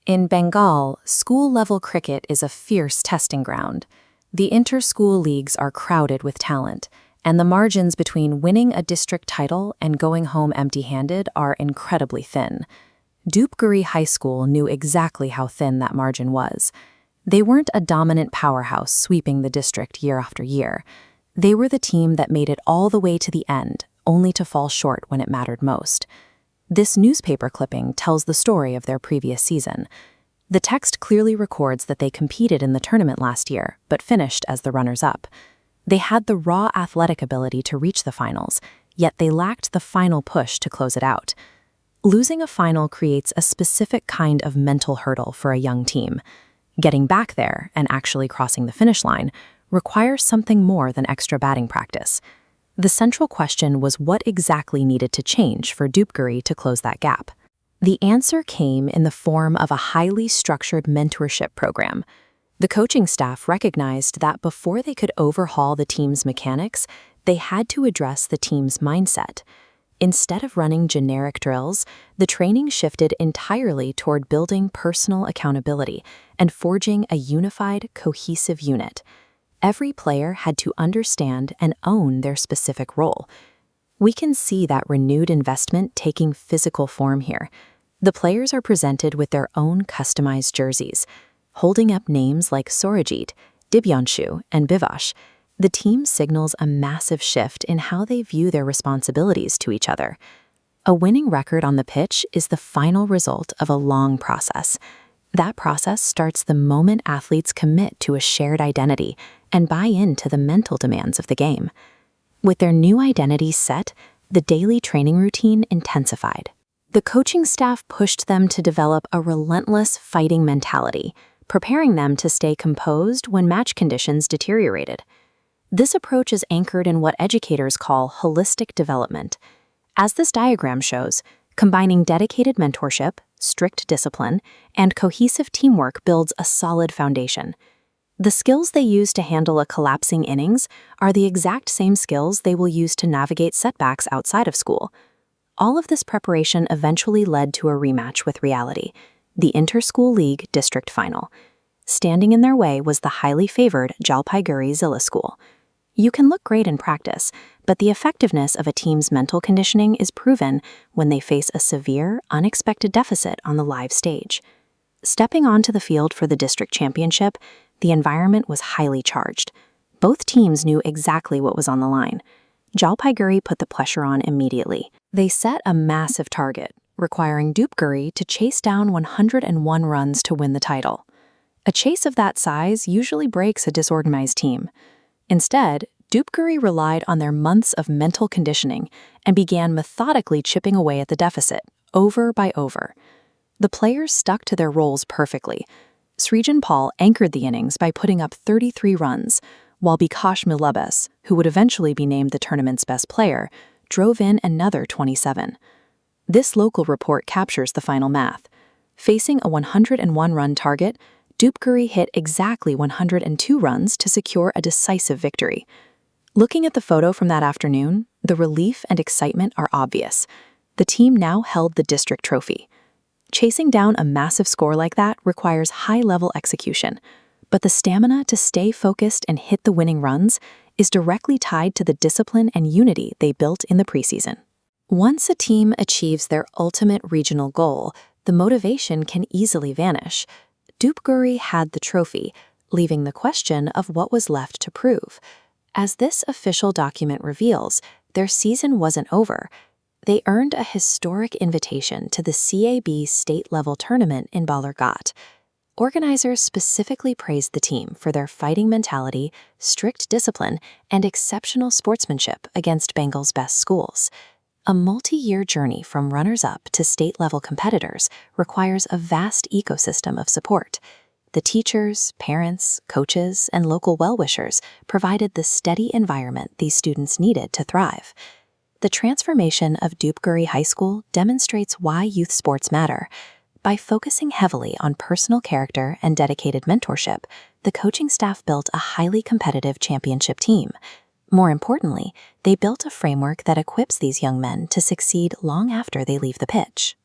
In Bengal, school-level cricket is a fierce testing ground. The inter-school leagues are crowded with talent, and the margins between winning a district title and going home empty-handed are incredibly thin. Dhupguri High School knew exactly how thin that margin was. They weren't a dominant powerhouse sweeping the district year after year. They were the team that made it all the way to the end, only to fall short when it mattered most. This newspaper clipping tells the story of their previous season. The text clearly records that they competed in the tournament last year, but finished as the runners-up. They had the raw athletic ability to reach the finals, yet they lacked the final push to close it out. Losing a final creates a specific kind of mental hurdle for a young team. Getting back there, and actually crossing the finish line, requires something more than extra batting practice. The central question was what exactly needed to change for Dhupguri to close that gap. The answer came in the form of a highly structured mentorship program. The coaching staff recognized that before they could overhaul the team's mechanics, they had to address the team's mindset. Instead of running generic drills, the training shifted entirely toward building personal accountability and forging a unified, cohesive unit. Every player had to understand and own their specific role. We can see that renewed investment taking physical form here. The players are presented with their own customized jerseys, holding up names like Surajit, Dibyanshu, and Bivash. The team signals a massive shift in how they view their responsibilities to each other. A winning record on the pitch is the final result of a long process. That process starts the moment athletes commit to a shared identity and buy into the mental demands of the game. With their new identity set, the daily training routine intensified. The coaching staff pushed them to develop a relentless fighting mentality, preparing them to stay composed when match conditions deteriorated. This approach is anchored in what educators call holistic development. As this diagram shows, combining dedicated mentorship, strict discipline, and cohesive teamwork builds a solid foundation. The skills they use to handle a collapsing innings are the exact same skills they will use to navigate setbacks outside of school. All of this preparation eventually led to a rematch with reality, the Inter-School League District Final. Standing in their way was the highly favored Jalpaiguri Zilla School. You can look great in practice, but the effectiveness of a team's mental conditioning is proven when they face a severe, unexpected deficit on the live stage. Stepping onto the field for the district championship, the environment was highly charged. Both teams knew exactly what was on the line. Jalpaiguri put the pressure on immediately. They set a massive target, requiring Dhupguri to chase down 101 runs to win the title. A chase of that size usually breaks a disorganized team. Instead, Dhupguri relied on their months of mental conditioning and began methodically chipping away at the deficit, over by over. The players stuck to their roles perfectly. Srijan Paul anchored the innings by putting up 33 runs, while Bikash Milebes, who would eventually be named the tournament's best player, drove in another 27. This local report captures the final math. Facing a 101-run target, Dhupguri hit exactly 102 runs to secure a decisive victory. Looking at the photo from that afternoon, the relief and excitement are obvious. The team now held the district trophy. Chasing down a massive score like that requires high-level execution, but the stamina to stay focused and hit the winning runs is directly tied to the discipline and unity they built in the preseason. Once a team achieves their ultimate regional goal, the motivation can easily vanish. Dhupguri had the trophy, leaving the question of what was left to prove. As this official document reveals, their season wasn't over. They earned a historic invitation to the CAB state-level tournament in Balarghat. Organizers specifically praised the team for their fighting mentality, strict discipline, and exceptional sportsmanship against Bengal's best schools. A multi-year journey from runners-up to state-level competitors requires a vast ecosystem of support. The teachers, parents, coaches, and local well-wishers provided the steady environment these students needed to thrive. The transformation of Dhupguri High School demonstrates why youth sports matter. By focusing heavily on personal character and dedicated mentorship, the coaching staff built a highly competitive championship team. More importantly, they built a framework that equips these young men to succeed long after they leave the pitch.